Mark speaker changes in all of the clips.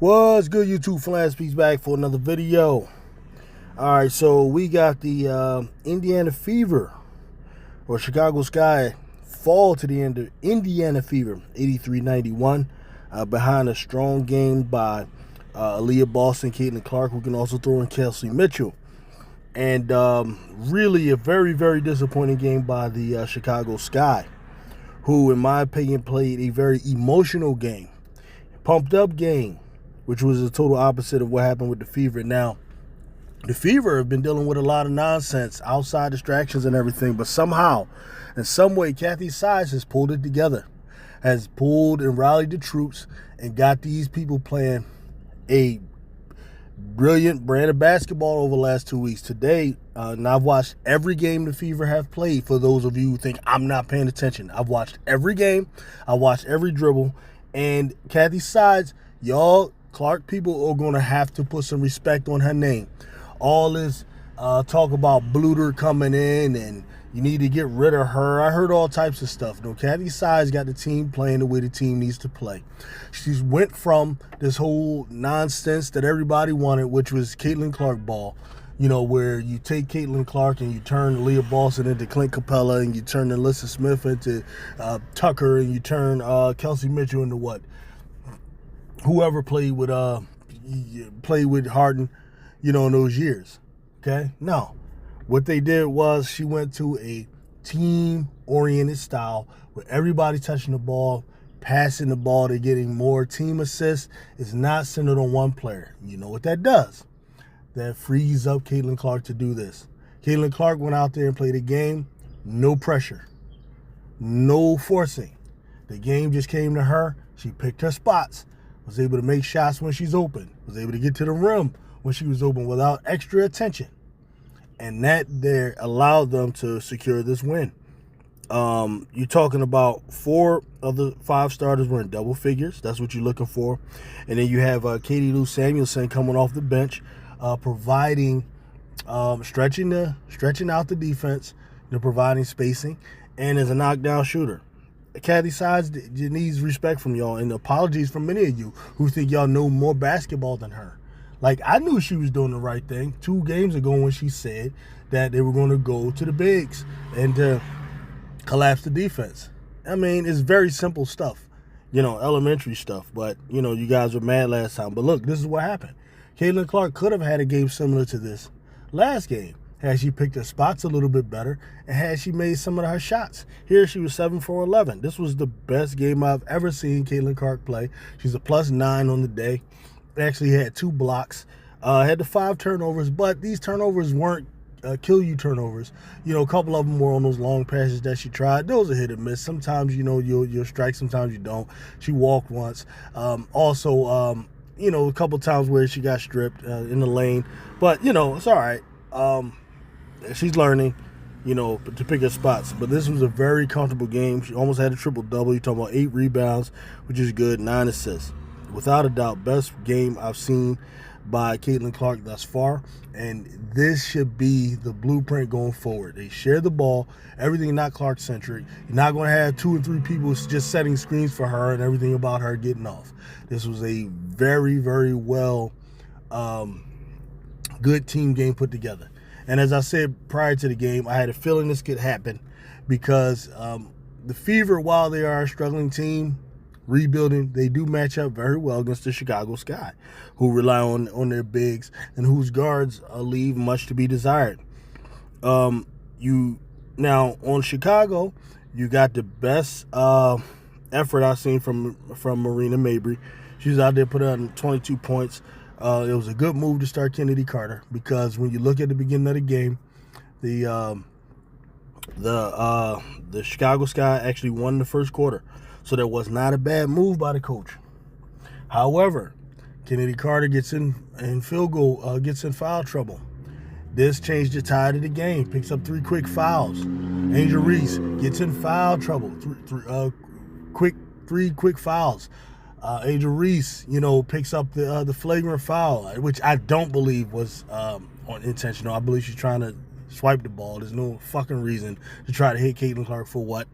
Speaker 1: What's good, YouTube? Flash Peace back for another video. Alright, so we got the Indiana Fever, or Chicago Sky, fall to the end of Indiana Fever, 83-91, behind a strong game by Aliyah, Boston, Caitlin Clark, who can also throw in Kelsey Mitchell. And really a very, very disappointing game by the Chicago Sky, who, in my opinion, played a very emotional game, pumped up game, which was the total opposite of what happened with the Fever. Now, the Fever have been dealing with a lot of nonsense, outside distractions and everything, but somehow, in some way, Kathy Sides has pulled it together, has pulled and rallied the troops and got these people playing a brilliant brand of basketball over the last 2 weeks. Today, and I've watched every game the Fever have played. For those of you who think I'm not paying attention, I've watched every game, I watched every dribble, and Kathy Sides, y'all Clark people are going to have to put some respect on her name. All this talk about Bluter coming in and you need to get rid of her. I heard all types of stuff. No, Kathy Sides got the team playing the way the team needs to play. She's went from this whole nonsense that everybody wanted, which was Caitlin Clark ball, you know, where you take Caitlin Clark and you turn Aliyah Boston into Clint Capella, and you turn Alyssa Smith into Tucker, and you turn Kelsey Mitchell into what? Whoever played with Harden, you know, in those years. Okay? No. What they did was she went to a team-oriented style where everybody touching the ball, passing the ball, they're getting more team assists. It's not centered on one player. You know what that does? That frees up Caitlin Clark to do this. Caitlin Clark went out there and played a game, no pressure, no forcing. The game just came to her. She picked her spots, was able to make shots when she's open, was able to get to the rim when she was open without extra attention. And that there allowed them to secure this win. You're talking about 4 of the 5 starters were in double figures. That's what you're looking for. And then you have Katie Lou Samuelson coming off the bench, providing, stretching out the defense, providing spacing, and as a knockdown shooter. Kathy Sides needs respect from y'all, and apologies from many of you who think y'all know more basketball than her. Like, I knew she was doing the right thing 2 games ago when she said that they were going to go to the bigs and to collapse the defense. I mean, it's very simple stuff, you know, elementary stuff. But, you know, you guys were mad last time. But look, this is what happened. Caitlin Clark could have had a game similar to this last game had she picked her spots a little bit better and had she made some of her shots. Here she was 7 for 11. This was the best game I've ever seen Caitlin Clark play. She's a +9 on the day. Actually had 2 blocks, had the 5 turnovers, but these turnovers weren't kill you turnovers. You know, a couple of them were on those long passes that she tried. Those are hit and miss. Sometimes, you know, you'll strike, sometimes you don't. She walked once. You know, a couple times where she got stripped in the lane, but you know, it's all right. She's learning, you know, to pick her spots. But this was a very comfortable game. She almost had a triple-double. You're talking about 8 rebounds, which is good, 9 assists. Without a doubt, best game I've seen by Caitlin Clark thus far. And this should be the blueprint going forward. They share the ball, everything not Clark-centric. You're not going to have 2 or 3 people just setting screens for her and everything about her getting off. This was a very, very well good team game put together. And as I said prior to the game, I had a feeling this could happen because the Fever, while they are a struggling team, rebuilding, they do match up very well against the Chicago Sky, who rely on their bigs and whose guards leave much to be desired. Now on Chicago, you got the best effort I've seen from Marina Mabry. She was out there putting out 22 points. It was a good move to start Kennedy Carter because when you look at the beginning of the game, the Chicago Sky actually won the first quarter. So that was not a bad move by the coach. However, Kennedy Carter gets in foul trouble. This changed the tide of the game. Picks up 3 quick fouls. Angel Reese gets in foul trouble. 3 quick fouls. Angel Reese, you know, picks up the flagrant foul, which I don't believe was intentional. I believe she's trying to swipe the ball. There's no fucking reason to try to hit Caitlin Clark for what,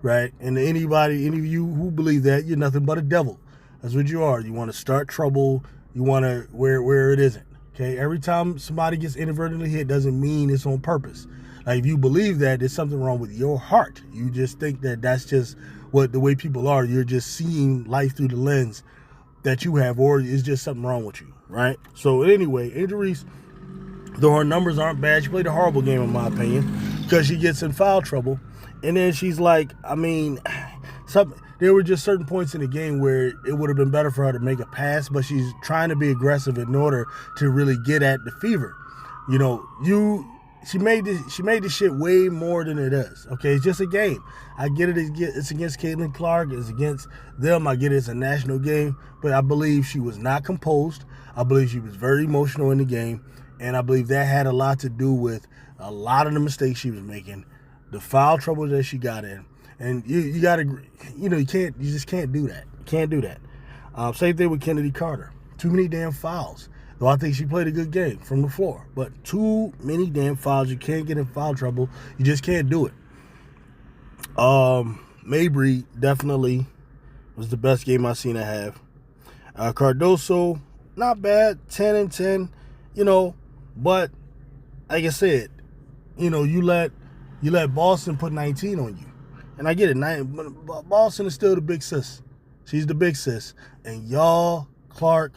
Speaker 1: right? And any of you who believe that, you're nothing but a devil. That's what you are. You want to start trouble. You want to where it isn't. Okay, every time somebody gets inadvertently hit doesn't mean it's on purpose. Like, if you believe that, there's something wrong with your heart. You just think that that's just the way people are. You're just seeing life through the lens that you have, or it's just something wrong with you, right? So anyway, Angel Reese, though her numbers aren't bad, she played a horrible game in my opinion because she gets in foul trouble, and then she's like, there were just certain points in the game where it would have been better for her to make a pass, but she's trying to be aggressive in order to really get at the fever. She made this shit way more than it is. Okay, it's just a game. I get it. It's against Caitlin Clark. It's against them. I get it. It's a national game. But I believe she was not composed. I believe she was very emotional in the game. And I believe that had a lot to do with a lot of the mistakes she was making, the foul trouble that she got in. And you got to, you just can't do that. You can't do that. Same thing with Kennedy Carter. Too many damn fouls. Though I think she played a good game from the floor. But too many damn fouls. You can't get in foul trouble. You just can't do it. Mabry definitely was the best game I've seen her have. Cardoso, not bad. 10 and 10. But like I said, you let Boston put 19 on you. And I get it. Boston is still the big sis. She's the big sis. And y'all, Clark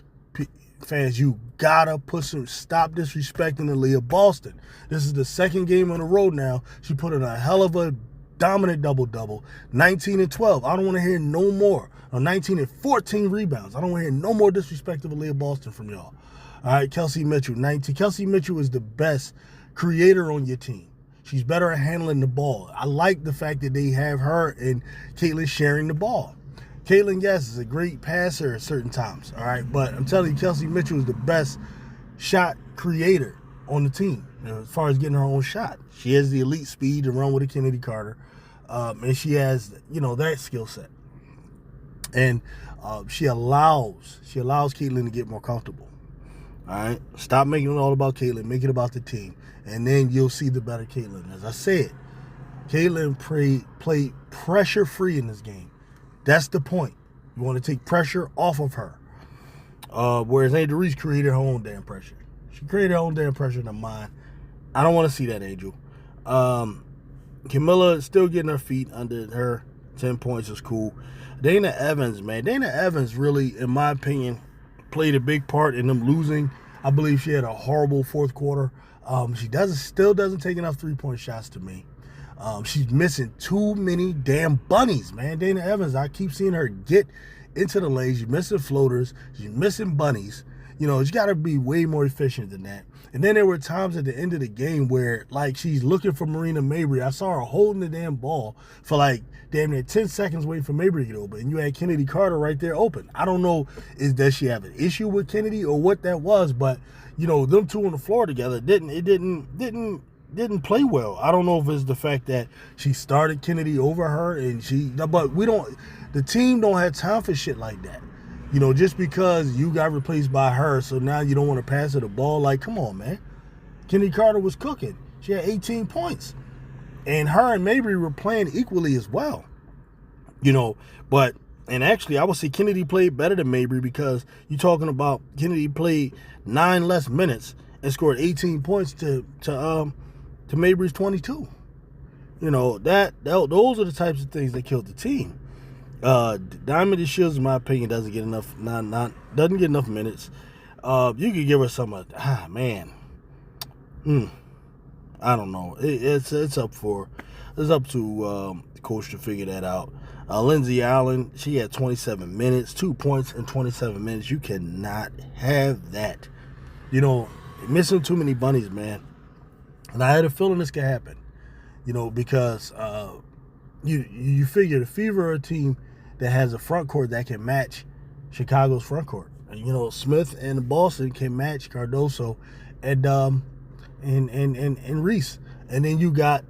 Speaker 1: fans, you gotta stop disrespecting Aliyah Boston. This is the second game on the road now. She put in a hell of a dominant double-double. 19 and 12. I don't want to hear no more. 19 and 14 rebounds. I don't want to hear no more disrespect of Aliyah Boston from y'all. All right, Kelsey Mitchell, 19. Kelsey Mitchell is the best creator on your team. She's better at handling the ball. I like the fact that they have her and Caitlin sharing the ball. Caitlin, yes, is a great passer at certain times, all right? But I'm telling you, Kelsey Mitchell is the best shot creator on the team as far as getting her own shot. She has the elite speed to run with a Kennedy Carter, and she has, that skill set. And she allows Caitlin to get more comfortable, all right? Stop making it all about Caitlin. Make it about the team. And then you'll see the better Caitlin. As I said, Caitlin played pressure-free in this game. That's the point. You want to take pressure off of her. Whereas Angel Reese created her own damn pressure. She created her own damn pressure in her mind. I don't want to see that, Angel. Camilla is still getting her feet under her. 10 points is cool. Dana Evans, man. Dana Evans really, in my opinion, played a big part in them losing. I believe she had a horrible fourth quarter. She still doesn't take enough three-point shots to me. She's missing too many damn bunnies, man. Dana Evans, I keep seeing her get into the lane. She's missing floaters. She's missing bunnies. She's got to be way more efficient than that. And then there were times at the end of the game where, she's looking for Marina Mabry. I saw her holding the damn ball for, damn near 10 seconds waiting for Mabry to get open. And you had Kennedy Carter right there open. I don't know, does she have an issue with Kennedy or what that was, but, them two on the floor together didn't play well. I don't know if it's the fact that she started Kennedy over her but the team don't have time for shit like that. Just because you got replaced by her, so now you don't want to pass her the ball. Come on, man. Kennedy Carter was cooking. She had 18 points. And her and Mabry were playing equally as well. And actually, I would say Kennedy played better than Mabry because you're talking about Kennedy played 9 less minutes and scored 18 points to Mabry's 22. Those are the types of things that killed the team. Diamond Shields, in my opinion, doesn't get enough minutes. You could give her some. Man. I don't know. It's up to the coach to figure that out. Lindsay Allen, she had 27 minutes, 2 points in 27 minutes. You cannot have that. Missing too many bunnies, man. And I had a feeling this could happen. Because you figure the Fever are a team that has a front court that can match Chicago's front court. And, Smith and Boston can match Cardoso and Reese. And then you got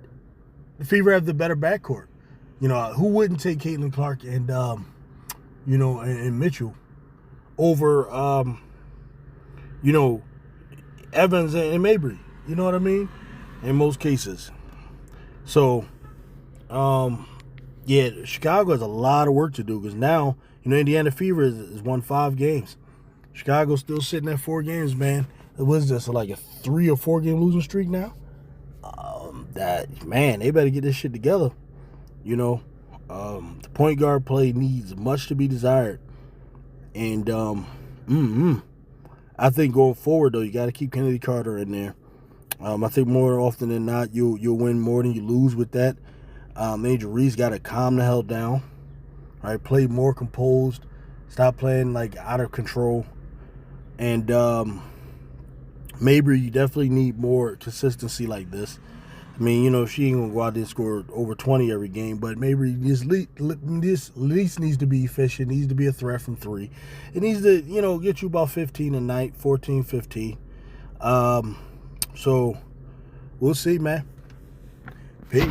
Speaker 1: the Fever have the better backcourt. Who wouldn't take Caitlin Clark and and Mitchell over Evans and Mabry? You know what I mean? In most cases. So, Chicago has a lot of work to do because now You know, Indiana Fever has won 5 games. Chicago's still sitting at 4 games, man. What is this, like a 3 or 4 game losing streak now? They better get this shit together. You know, the point guard play needs much to be desired. And I think going forward, though, you got to keep Kennedy Carter in there. I think more often than not, you'll win more than you lose with that. Major Reese got to calm the hell down. Right, play more composed. Stop playing like out of control. And Mabry, you definitely need more consistency like this. I mean, you know, she ain't gonna go out there and score over 20 every game, but Mabry this at least needs to be efficient, needs to be a threat from 3. It needs to, you know, get you about 15 a night, 14, 15. So we'll see, man. Peace.